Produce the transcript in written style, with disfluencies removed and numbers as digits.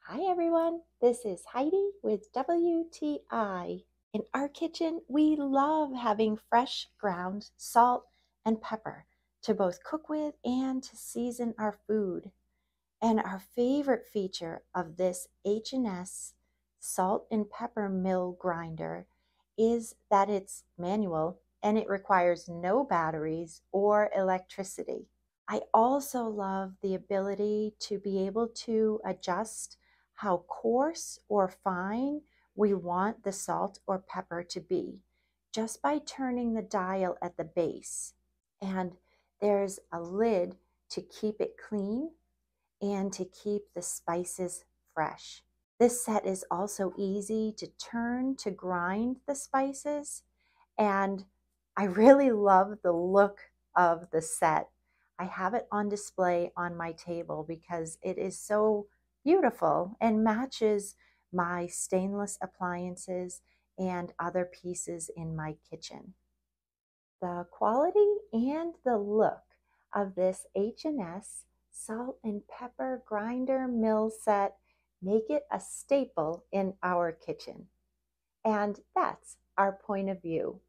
Hi everyone, this is Heidi with WTI. In our kitchen, we love having fresh ground salt and pepper to both cook with and to season our food. And our favorite feature of this H&S Salt and Pepper Mill Grinder is that it's manual and it requires no batteries or electricity. I also love the ability to be able to adjust how coarse or fine we want the salt or pepper to be just by turning the dial at the base. And there's a lid to keep it clean and to keep the spices fresh. This set is also easy to turn to grind the spices, and I really love the look of the set. I have it on display on my table because it is so beautiful and matches my stainless appliances and other pieces in my kitchen. The quality and the look of this H&S Salt and Pepper Grinder Mill set make it a staple in our kitchen. And that's our point of view.